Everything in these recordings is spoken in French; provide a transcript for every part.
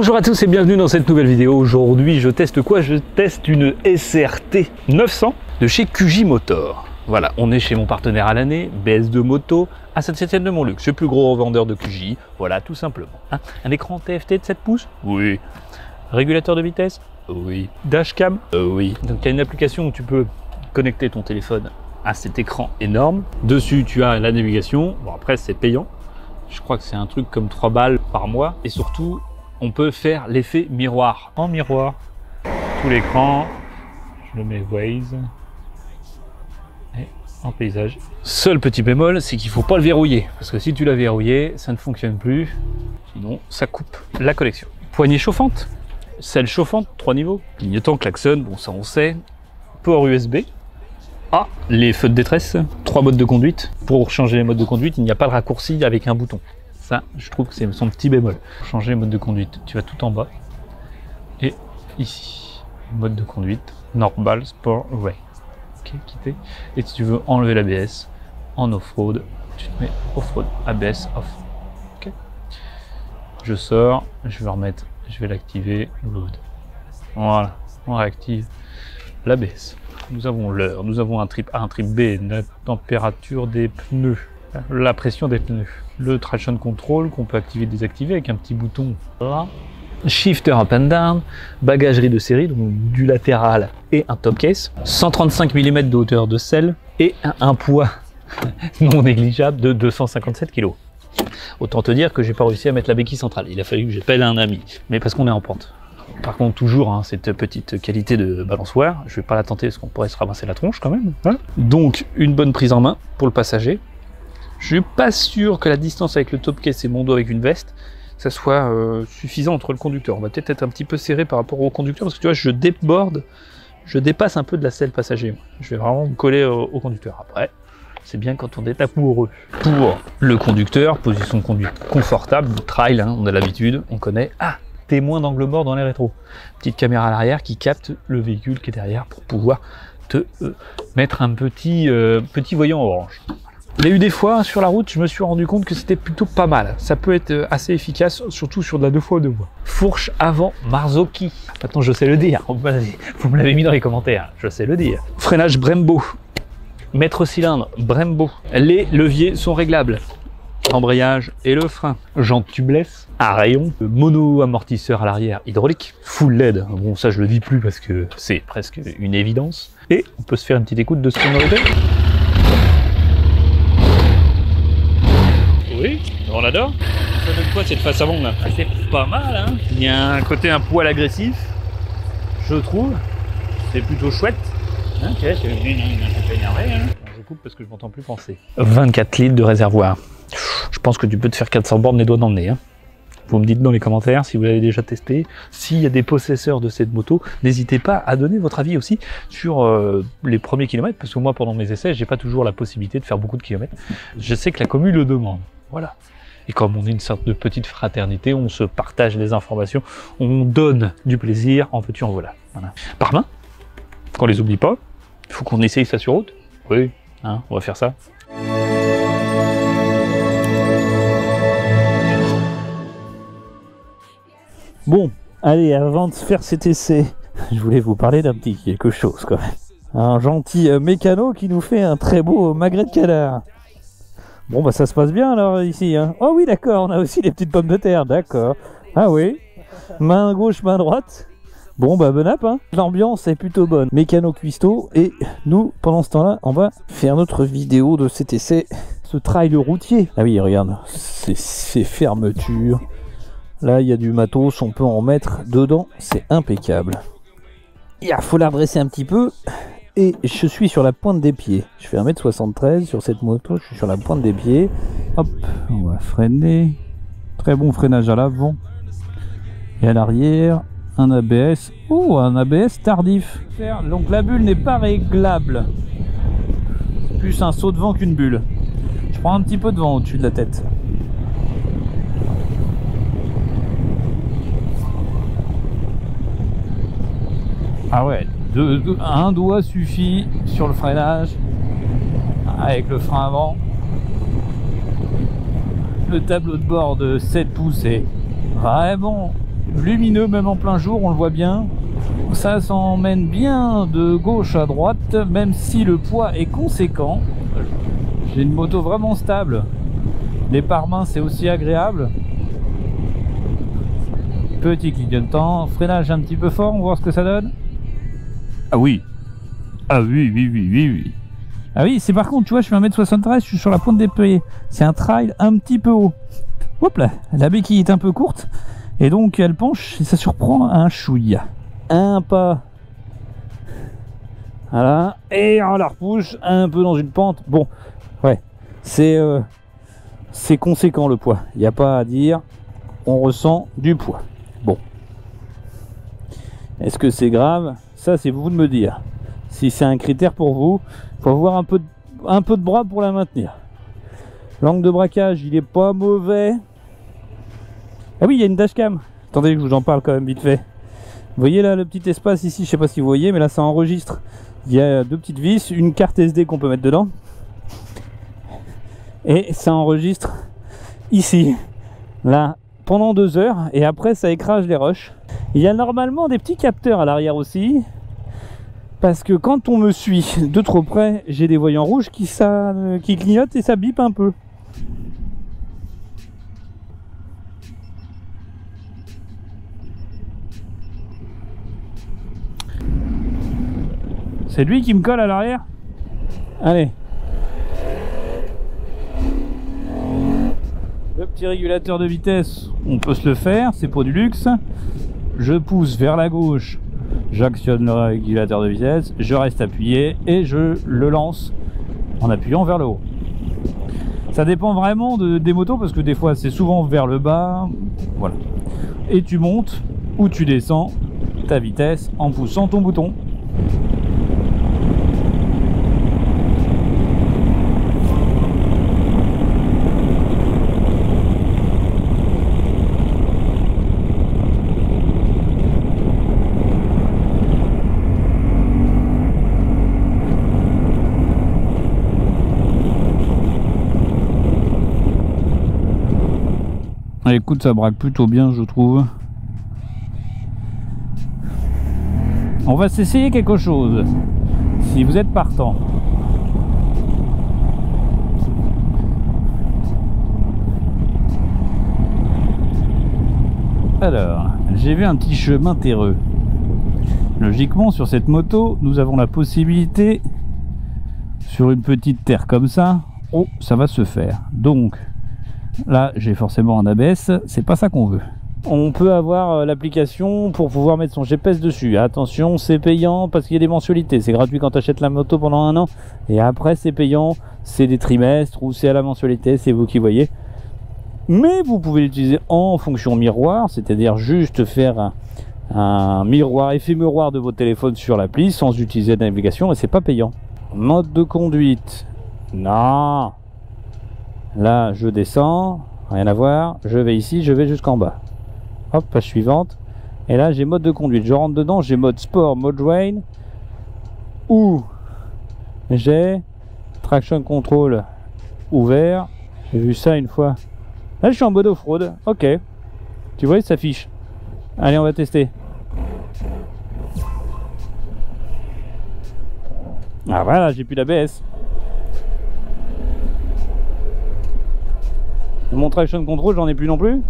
Bonjour à tous et bienvenue dans cette nouvelle vidéo. Aujourd'hui, je teste quoi? Je teste une SRT 900 de chez QJ Motor. Voilà, on est chez mon partenaire à l'année, BS2 Moto, à Saint-Étienne-de-Montluc, le plus gros revendeur de QJ. Voilà, tout simplement. Hein, un écran TFT de 7 pouces? Oui. Régulateur de vitesse? Oui. Dashcam? Oui. Donc, il y a une application où tu peux connecter ton téléphone à cet écran énorme. Dessus, tu as la navigation. Bon, après, c'est payant. Je crois que c'est un truc comme 3 balles par mois. Et surtout, on peut faire l'effet miroir. En miroir. Tout l'écran. Je le mets Waze. Et en paysage. Seul petit bémol, c'est qu'il ne faut pas le verrouiller. Parce que si tu l'as verrouillé, ça ne fonctionne plus. Sinon, ça coupe la connexion. Poignée chauffante. Selle chauffante, 3 niveaux. Clignotant, klaxon, bon ça on sait. Port USB. Ah, les feux de détresse, 3 modes de conduite. Pour changer les modes de conduite, il n'y a pas de raccourci avec un bouton. Ça, je trouve que c'est son petit bémol. Pour changer les modes de conduite, tu vas tout en bas. Et ici, mode de conduite, normal, sport, way. Ok, quitter. Et si tu veux enlever l'ABS, en off-road, tu te mets off-road, ABS off. Ok. Je sors, je vais l'activer, load. Voilà, on réactive l'ABS. Nous avons l'heure, nous avons un trip A, un trip B, la température des pneus, la pression des pneus, le traction control qu'on peut activer et désactiver avec un petit bouton là, shifter up and down, bagagerie de série, donc du latéral et un top case, 135 mm de hauteur de selle et un poids non négligeable de 257 kg. Autant te dire que j'ai pas réussi à mettre la béquille centrale, il a fallu que j'appelle un ami, mais parce qu'on est en pente. Par contre, toujours hein, cette petite qualité de balançoire, je vais pas la tenter parce qu'on pourrait se ramasser la tronche quand même. Hein. Donc, une bonne prise en main pour le passager. Je suis pas sûr que la distance avec le top case et mon dos avec une veste, ça soit suffisant entre le conducteur. On va peut-être être un petit peu serré par rapport au conducteur parce que tu vois, je déborde, je dépasse un peu de la selle passager. Je vais vraiment me coller au conducteur. Après, c'est bien quand on est amoureux. Pour le conducteur, position de conduite confortable, trail, hein, on a l'habitude, on connaît. Ah, témoin d'angle mort dans les rétros. Petite caméra à l'arrière qui capte le véhicule qui est derrière pour pouvoir te mettre un petit voyant orange. Il y a eu des fois sur la route, je me suis rendu compte que c'était plutôt pas mal. Ça peut être assez efficace, surtout sur de la 2x2 voies. Fourche avant Marzocchi. Maintenant, je sais le dire. Vous me l'avez mis dans les commentaires. Je sais le dire. Freinage Brembo. Maître cylindre Brembo. Les leviers sont réglables. Embrayage et le frein. Jante tubeless à rayon. Mono amortisseur à l'arrière hydraulique. Full LED. Bon, ça, je le dis plus parce que c'est presque une évidence. Et on peut se faire une petite écoute de sonorité. Oui, on l'adore. Ça donne quoi cette face avant là? C'est pas mal, hein. Il y a un côté un poil agressif, je trouve. C'est plutôt chouette. Hein, ok, je suis un peu énervé. Hein. Je coupe parce que je m'entends plus penser. 24 litres de réservoir. Je pense que tu peux te faire 400 bornes les doigts dans le nez. Hein. Vous me dites dans les commentaires si vous l'avez déjà testé. S'il y a des possesseurs de cette moto, n'hésitez pas à donner votre avis aussi sur les premiers kilomètres. Parce que moi, pendant mes essais, j'ai pas toujours la possibilité de faire beaucoup de kilomètres. Je sais que la commune le demande. Voilà. Et comme on est une sorte de petite fraternité, on se partage les informations, on donne du plaisir, en veux-tu en voilà. Par main, qu'on les oublie pas. Il faut qu'on essaye ça sur route. Oui, hein, on va faire ça. Bon, allez, avant de faire cet essai, je voulais vous parler d'un petit quelque chose quand même. Un gentil mécano qui nous fait un très beau magret de canard. Bon bah ça se passe bien alors ici hein. Oh oui d'accord, on a aussi les petites pommes de terre, d'accord. Ah oui, main gauche, main droite. Bon bah bon app hein. L'ambiance est plutôt bonne. Mécano cuistot et nous pendant ce temps là on va faire notre vidéo de cet essai. Ce trail routier. Ah oui regarde, ces fermetures. Là il y a du matos, on peut en mettre dedans, c'est impeccable. Il faut la redresser un petit peu. Et je suis sur la pointe des pieds. Je fais 1m73 sur cette moto, je suis sur la pointe des pieds. Hop, on va freiner. Très bon freinage à l'avant. Et à l'arrière, un ABS. Oh, un ABS tardif. Donc la bulle n'est pas réglable. C'est plus un saut de vent qu'une bulle. Je prends un petit peu de vent au-dessus de la tête. Ah ouais. Un doigt suffit sur le freinage avec le frein avant. Le tableau de bord de 7 pouces est vraiment lumineux même en plein jour, on le voit bien. Ça s'emmène bien de gauche à droite, même si le poids est conséquent. J'ai une moto vraiment stable. Les pare-mains c'est aussi agréable. Petit clignotant, freinage un petit peu fort, on va voir ce que ça donne. Ah oui. Ah oui, oui, oui, oui, oui. Ah oui, c'est par contre, tu vois, je fais 1m73, je suis sur la pointe des pieds. C'est un trail un petit peu haut. Hop là, la béquille est un peu courte. Et donc elle penche et ça surprend un chouïa. Un pas. Voilà. Et on la repousse un peu dans une pente. Bon, ouais. C'est conséquent le poids. Il n'y a pas à dire. On ressent du poids. Bon. Est-ce que c'est grave? Ça, c'est vous de me dire. Si c'est un critère pour vous, il faut avoir un peu de bras pour la maintenir. L'angle de braquage, il est pas mauvais. Ah oui, il y a une dashcam. Attendez que je vous en parle quand même vite fait. Vous voyez là le petit espace ici, je sais pas si vous voyez, mais là ça enregistre. Il y a deux petites vis, une carte SD qu'on peut mettre dedans. Et ça enregistre ici, là, pendant 2 heures. Et après ça écrase les rushs. Il y a normalement des petits capteurs à l'arrière aussi. Parce que quand on me suit de trop près, j'ai des voyants rouges qui clignotent et ça bip un peu. C'est lui qui me colle à l'arrière. Allez. Le petit régulateur de vitesse, on peut se le faire, c'est pour du luxe. Je pousse vers la gauche, j'actionne le régulateur de vitesse, je reste appuyé et je le lance en appuyant vers le haut. Ça dépend vraiment des motos parce que des fois c'est souvent vers le bas. Voilà. Et tu montes ou tu descends ta vitesse en poussant ton bouton. Écoute, ça braque plutôt bien, je trouve. On va s'essayer quelque chose, si vous êtes partant. Alors, j'ai vu un petit chemin terreux. Logiquement, sur cette moto, nous avons la possibilité, sur une petite terre comme ça, oh, ça va se faire. Donc, là, j'ai forcément un ABS, c'est pas ça qu'on veut. On peut avoir l'application pour pouvoir mettre son GPS dessus. Attention, c'est payant parce qu'il y a des mensualités. C'est gratuit quand tu achètes la moto pendant 1 an. Et après, c'est payant, c'est des trimestres ou c'est à la mensualité, c'est vous qui voyez. Mais vous pouvez l'utiliser en fonction miroir, c'est-à-dire juste faire un miroir, effet miroir de votre téléphone sur l'appli sans utiliser de navigation et c'est pas payant. Mode de conduite. Non. Là, je descends, rien à voir. Je vais ici, je vais jusqu'en bas. Hop, page suivante. Et là, j'ai mode de conduite. Je rentre dedans, j'ai mode sport, mode rain. Ou j'ai traction control ouvert. J'ai vu ça une fois. Là, je suis en mode off-road. Ok. Tu vois, il s'affiche. Allez, on va tester. Ah voilà, j'ai plus d'ABS. Mon traction control, j'en ai plus non plus.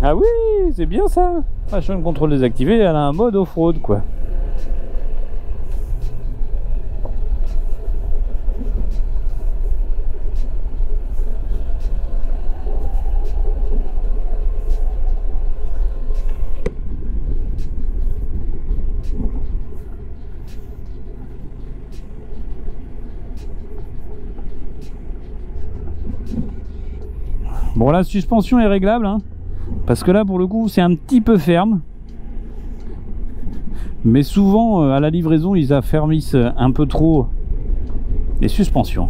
Ah oui, c'est bien ça. Traction control désactivé, elle a un mode off-road quoi. Bon, la suspension est réglable hein, parce que là pour le coup c'est un petit peu ferme, mais souvent à la livraison ils affermissent un peu trop les suspensions.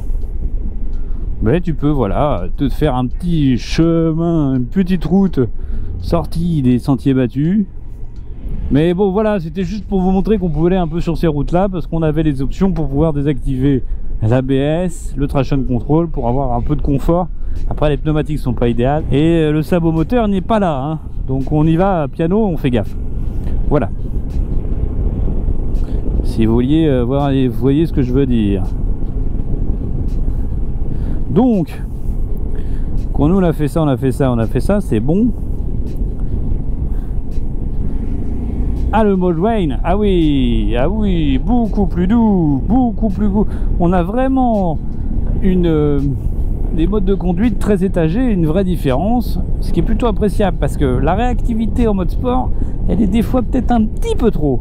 Mais tu peux voilà te faire un petit chemin, une petite route sortie des sentiers battus. Mais bon voilà, c'était juste pour vous montrer qu'on pouvait aller un peu sur ces routes là parce qu'on avait les options pour pouvoir désactiver l'ABS, le traction control pour avoir un peu de confort Après les pneumatiques sont pas idéales et le sabot moteur n'est pas là, hein. Donc on y va piano, on fait gaffe. Voilà. Si vous vouliez voir, vous voyez ce que je veux dire. Donc, quand nous on a fait ça, on a fait ça, on a fait ça, c'est bon. Ah, le mode Wayne, ah oui, beaucoup plus doux, beaucoup plus doux. On a vraiment des modes de conduite très étagés, une vraie différence, ce qui est plutôt appréciable parce que la réactivité en mode sport, elle est des fois peut-être un petit peu trop.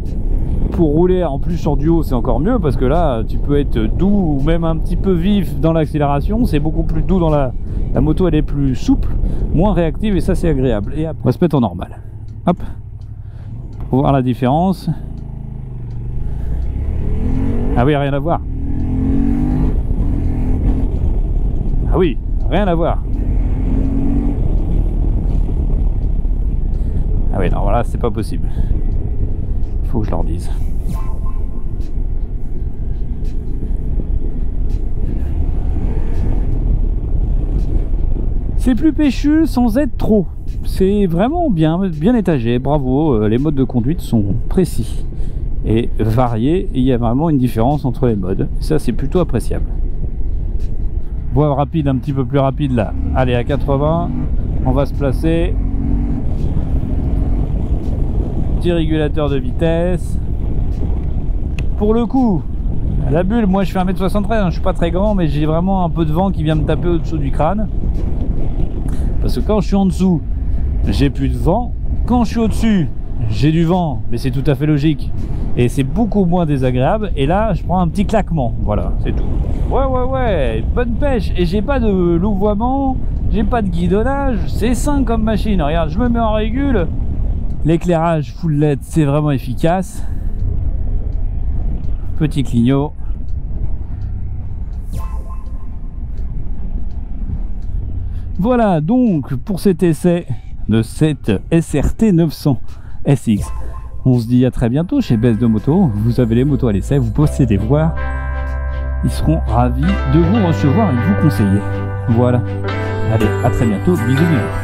Pour rouler en plus en duo, c'est encore mieux parce que là, tu peux être doux ou même un petit peu vif dans l'accélération, c'est beaucoup plus doux dans la moto, elle est plus souple, moins réactive et ça c'est agréable. Et après, on va se mettre en normal. Hop. Pour voir la différence. Ah oui, rien à voir. Ah oui, rien à voir. Ah oui, non, voilà, c'est pas possible. Il faut que je leur dise. C'est plus péchu sans être trop. C'est vraiment bien étagé, bravo, les modes de conduite sont précis et variés, et il y a vraiment une différence entre les modes, ça c'est plutôt appréciable. Voie rapide, un petit peu plus rapide là, allez à 80, on va se placer, petit régulateur de vitesse. Pour le coup, la bulle, moi je fais 1m73, hein, je suis pas très grand, mais j'ai vraiment un peu de vent qui vient me taper au-dessous du crâne, parce que quand je suis en dessous, j'ai plus de vent. Quand je suis au-dessus, j'ai du vent, mais c'est tout à fait logique. Et c'est beaucoup moins désagréable. Et là, je prends un petit claquement. Voilà, c'est tout. Ouais, bonne pêche. Et j'ai pas de louvoiement, j'ai pas de guidonnage. C'est sain comme machine. Regarde, je me mets en régule. L'éclairage full LED, c'est vraiment efficace. Petit clignot. Voilà donc pour cet essai de cette SRT 900 SX. On se dit à très bientôt chez BS de Moto. Vous avez les motos à l'essai, vous possédez voir. Ils seront ravis de vous recevoir et de vous conseiller. Voilà. Allez, à très bientôt. Bisous.